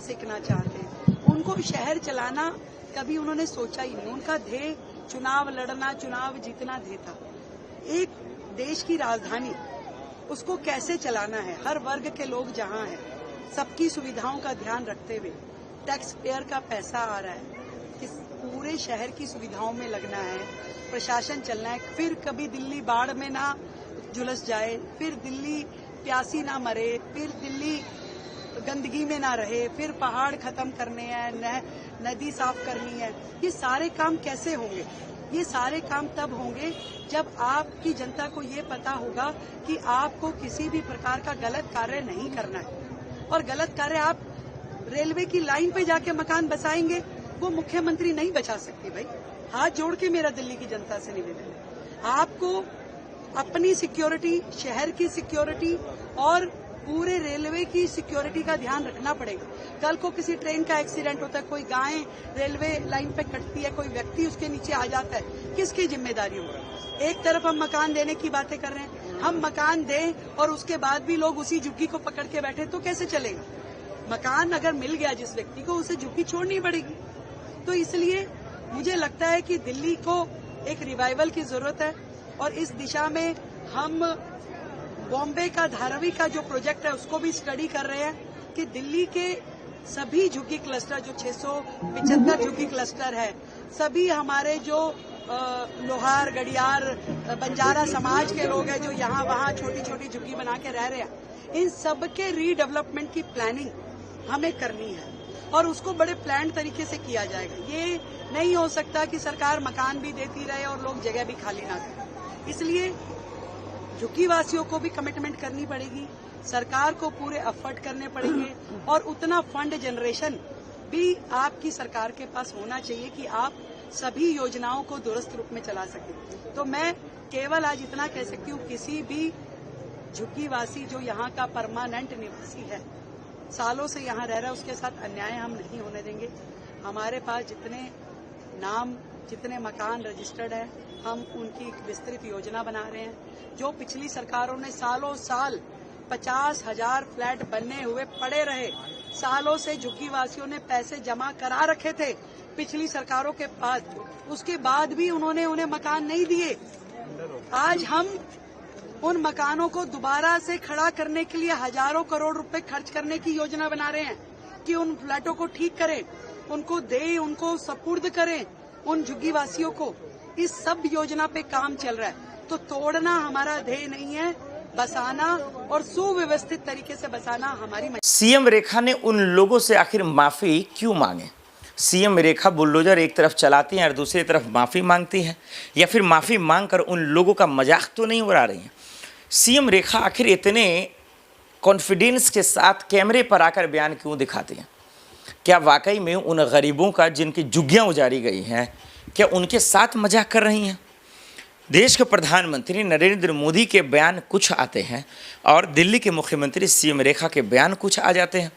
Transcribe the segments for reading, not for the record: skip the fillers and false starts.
सीखना चाहते हैं। उनको शहर चलाना कभी उन्होंने सोचा ही नहीं। उनका ध्येय चुनाव लड़ना, चुनाव जीतना ध्येय था। एक देश की राजधानी, उसको कैसे चलाना है, हर वर्ग के लोग जहां हैं, सबकी सुविधाओं का ध्यान रखते हुए, टैक्स पेयर का पैसा आ रहा है, इस पूरे शहर की सुविधाओं में लगना है, प्रशासन चलना है। फिर कभी दिल्ली बाढ़ में ना झुलस जाए, फिर दिल्ली प्यासी ना मरे, फिर दिल्ली गंदगी में ना रहे, फिर पहाड़ खत्म करने हैं, नदी साफ करनी है। ये सारे काम कैसे होंगे? ये सारे काम तब होंगे जब आपकी जनता को ये पता होगा कि आपको किसी भी प्रकार का गलत कार्य नहीं करना है। और गलत कार्य आप रेलवे की लाइन पे जाके मकान बसाएंगे, वो मुख्यमंत्री नहीं बचा सकती। भाई, हाथ जोड़ के मेरा दिल्ली की जनता से निवेदन है, आपको अपनी सिक्योरिटी, शहर की सिक्योरिटी और पूरे रेलवे की सिक्योरिटी का ध्यान रखना पड़ेगा। कल को किसी ट्रेन का एक्सीडेंट होता है, कोई गाय रेलवे लाइन पे कटती है, कोई व्यक्ति उसके नीचे आ जाता है, किसकी जिम्मेदारी होगी? एक तरफ हम मकान देने की बातें कर रहे हैं, हम मकान दें और उसके बाद भी लोग उसी झुग्गी को पकड़ के बैठे तो कैसे चलेगा? मकान अगर मिल गया जिस व्यक्ति को, उसे झुग्गी छोड़नी पड़ेगी। तो इसलिए मुझे लगता है कि दिल्ली को एक रिवाइवल की जरूरत है और इस दिशा में हम बॉम्बे का धारावी का जो प्रोजेक्ट है उसको भी स्टडी कर रहे हैं कि दिल्ली के सभी झुग्गी क्लस्टर, जो 675 झुग्गी क्लस्टर है, सभी हमारे जो लोहार, गड़ियार, बंजारा समाज के लोग हैं जो यहाँ वहाँ छोटी छोटी झुग्गी बना के रह रहे हैं, इन सबके रीडेवलपमेंट की प्लानिंग हमें करनी है और उसको बड़े प्लान तरीके से किया जाएगा। ये नहीं हो सकता कि सरकार मकान भी देती रहे और लोग जगह भी खाली ना करें। इसलिए झुग्गी वासियों को भी कमिटमेंट करनी पड़ेगी, सरकार को पूरे एफर्ट करने पड़ेंगे और उतना फंड जनरेशन भी आपकी सरकार के पास होना चाहिए कि आप सभी योजनाओं को दुरुस्त रूप में चला सकें। तो मैं केवल आज इतना कह सकती हूँ, किसी भी झुग्गी वासी जो यहाँ का परमानेंट निवासी है, सालों से यहाँ रह रहा है, उसके साथ अन्याय हम नहीं होने देंगे। हमारे पास जितने नाम, जितने मकान रजिस्टर्ड है, हम उनकी एक विस्तृत योजना बना रहे हैं। जो पिछली सरकारों ने सालों साल 50,000 फ्लैट बनने हुए पड़े रहे, सालों से झुग्गी वासियों ने पैसे जमा करा रखे थे पिछली सरकारों के पास, उसके बाद भी उन्होंने उन्हें मकान नहीं दिए। आज हम उन मकानों को दोबारा से खड़ा करने के लिए हजारों करोड़ रुपए खर्च करने की योजना बना रहे हैं कि उन फ्लैटों को ठीक करें, उनको दें, उनको सपुर्द करें उन झुग्गी वासियों को। इस सब योजना पे काम चल रहा है। तो तोड़ना हमारा ध्येय नहीं है, बसाना और सुव्यवस्थित तरीके से बसाना हमारी। सीएम रेखा ने उन लोगों से आखिर माफी क्यों मांगे? सीएम रेखा बुलडोजर एक तरफ चलाती हैं और दूसरी तरफ माफी मांगती है, या फिर माफी मांगकर उन लोगों का मजाक तो नहीं उड़ा रही हैं? सीएम रेखा आखिर इतने कॉन्फिडेंस के साथ कैमरे पर आकर बयान क्यों दिखाती हैं? क्या वाकई में उन गरीबों का जिनकी झुग्गियां उजाड़ी गई हैं, क्या उनके साथ मजाक कर रही हैं? देश के प्रधानमंत्री नरेंद्र मोदी के बयान कुछ आते हैं और दिल्ली के मुख्यमंत्री सीएम रेखा के बयान कुछ आ जाते हैं।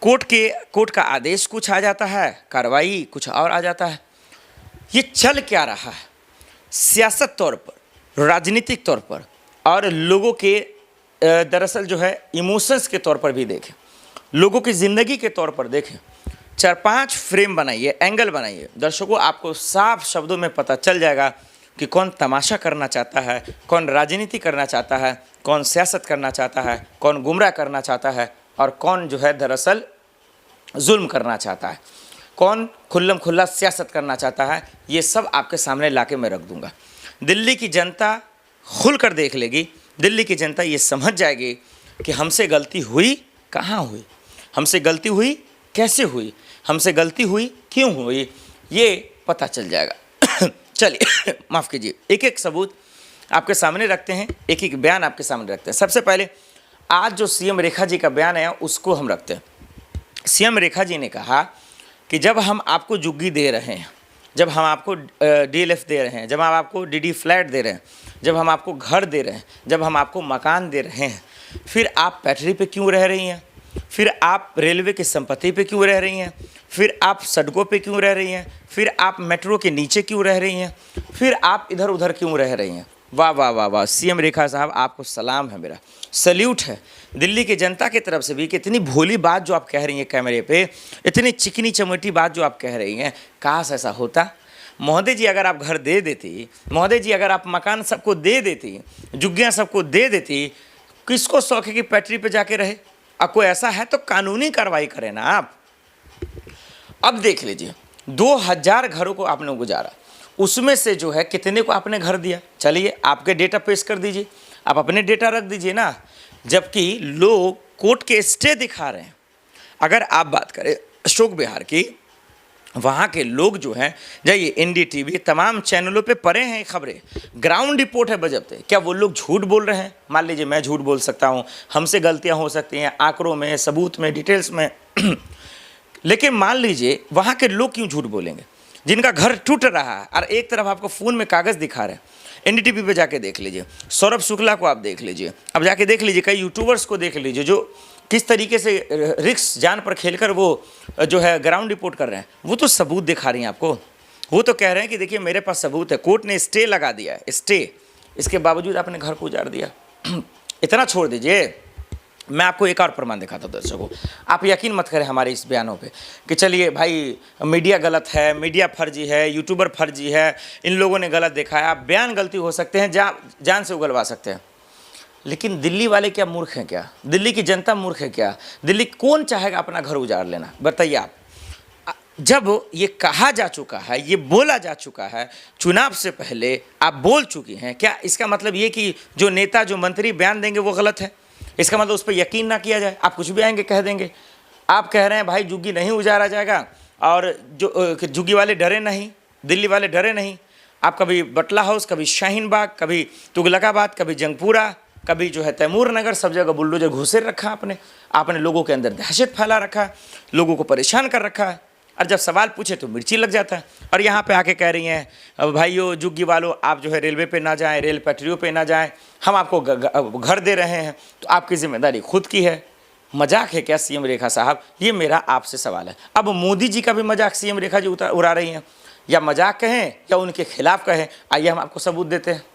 कोर्ट का आदेश कुछ आ जाता है, कार्रवाई कुछ और आ जाता है। ये चल क्या रहा है सियासत तौर पर, राजनीतिक तौर पर और लोगों के दरअसल जो है इमोशंस के तौर पर भी देखें, लोगों की ज़िंदगी के तौर पर देखें। 4-5 फ्रेम बनाइए, एंगल बनाइए, दर्शकों आपको साफ शब्दों में पता चल जाएगा कि कौन तमाशा करना चाहता है, कौन राजनीति करना चाहता है, कौन सियासत करना चाहता है, कौन गुमराह करना चाहता है और कौन जो है दरअसल जुल्म करना चाहता है, कौन खुल्लम खुल्ला सियासत करना चाहता है। ये सब आपके सामने लाके मैं रख दूंगा। दिल्ली की जनता खुलकर देख लेगी, दिल्ली की जनता ये समझ जाएगी कि हमसे गलती हुई कहाँ हुई, हमसे गलती हुई कैसे हुई, हमसे गलती हुई क्यों हुई, ये पता चल जाएगा। चलिए माफ़ कीजिए, एक एक सबूत आपके सामने रखते हैं, एक एक बयान आपके सामने रखते हैं। सबसे पहले आज जो सीएम रेखा जी का बयान है उसको हम रखते हैं। सीएम रेखा जी ने कहा कि जब हम आपको झुग्गी दे रहे हैं, जब हम आपको डीएलएफ दे रहे हैं, जब हम आपको डीडी फ्लैट दे रहे हैं, जब हम आपको घर दे रहे हैं, जब हम आपको मकान दे रहे हैं, फिर आप पैटरी पे क्यों रह रही हैं, फिर आप रेलवे की संपत्ति पे क्यों रह रही हैं, फिर आप सड़कों पे क्यों रह रही हैं, फिर आप मेट्रो के नीचे क्यों रह रही हैं, फिर आप इधर उधर क्यों रह रही हैं? वाह वाह वाह वाह, सीएम रेखा साहब आपको सलाम है, मेरा सल्यूट है दिल्ली की जनता की तरफ से भी कि इतनी भोली बात जो आप कह रही हैं कैमरे पे, इतनी चिकनी चमोटी बात जो आप कह रही हैं, काश ऐसा होता। महोदय जी अगर आप घर दे देती, महोदय जी अगर आप मकान सबको दे देती, झुग्गियाँ सबको दे देती, किसको शौक है कि पटरी पे जाके रहे? अब कोई ऐसा है तो कानूनी कार्रवाई करें ना आप। अब देख लीजिए 2000 घरों को आपने गुजारा, उसमें से जो है कितने को आपने घर दिया? चलिए आपके डेटा पेश कर दीजिए, आप अपने डेटा रख दीजिए ना, जबकि लोग कोर्ट के स्टे दिखा रहे हैं। अगर आप बात करें अशोक विहार की, वहाँ के लोग जो हैं, जाइए NDTV तमाम चैनलों पे पढ़े हैं खबरें, ग्राउंड रिपोर्ट है बजबते। क्या वो लोग झूठ बोल रहे हैं? मान लीजिए मैं झूठ बोल सकता हूँ, हमसे गलतियाँ हो सकती हैं आंकड़ों में, सबूत में, डिटेल्स में लेकिन मान लीजिए वहाँ के लोग क्यों झूठ बोलेंगे जिनका घर टूट रहा है और एक तरफ आपको फ़ोन में कागज़ दिखा रहे हैं। NDTV पे जाके देख लीजिए, सौरभ शुक्ला को आप देख लीजिए, अब जाके देख लीजिए कई यूट्यूबर्स को देख लीजिए जो किस तरीके से रिस्क जान पर खेलकर वो जो है ग्राउंड रिपोर्ट कर रहे हैं। वो तो सबूत दिखा रही हैं आपको, वो तो कह रहे हैं कि देखिए मेरे पास सबूत है, कोर्ट ने स्टे लगा दिया है, स्टे, इसके बावजूद आपने घर को उजाड़ दिया। इतना छोड़ दीजिए, मैं आपको एक और प्रमाण दिखाता हूँ दर्शकों, आप यकीन मत करें हमारे इस बयानों पे कि चलिए भाई मीडिया गलत है, मीडिया फर्जी है, यूट्यूबर फर्जी है, इन लोगों ने गलत देखा है। आप बयान गलती हो सकते हैं, जान से उगलवा सकते हैं, लेकिन दिल्ली वाले क्या मूर्ख हैं क्या? दिल्ली की जनता मूर्ख है क्या? दिल्ली कौन चाहेगा अपना घर उजाड़ लेना? बताइए आप। जब ये कहा जा चुका है, ये बोला जा चुका है, चुनाव से पहले आप बोल चुकी हैं, क्या इसका मतलब ये कि जो नेता, जो मंत्री बयान देंगे वो गलत है? इसका मतलब उस पर यकीन ना किया जाए? आप कुछ भी आएंगे कह देंगे। आप कह रहे हैं भाई झुग्गी नहीं उजाड़ा जाएगा, और जो झुग्गी वाले डरे नहीं, दिल्ली वाले डरे नहीं। आप कभी बटला हाउस, कभी शाहीन बाग, कभी तुगलकाबाद, कभी जंगपुरा, कभी जो है तैमूर नगर, सब जगह बुलडोजर घुसे रखा आपने लोगों के अंदर दहशत फैला रखा है, लोगों को परेशान कर रखा है, और जब सवाल पूछे तो मिर्ची लग जाता है। और यहाँ पे आके कह रही हैं अब भाइयों झुग्गी वालों, आप जो है रेलवे पे ना जाएं, रेल पटरियों पे ना जाएं, हम आपको घर दे रहे हैं, तो आपकी जिम्मेदारी खुद की है। मजाक है क्या सीएम रेखा साहब? ये मेरा आपसे सवाल है। अब मोदी जी का भी मजाक सीएम रेखा जी उड़ा रही हैं, या मजाक कहें या उनके खिलाफ कहें, आइए हम आपको सबूत देते हैं।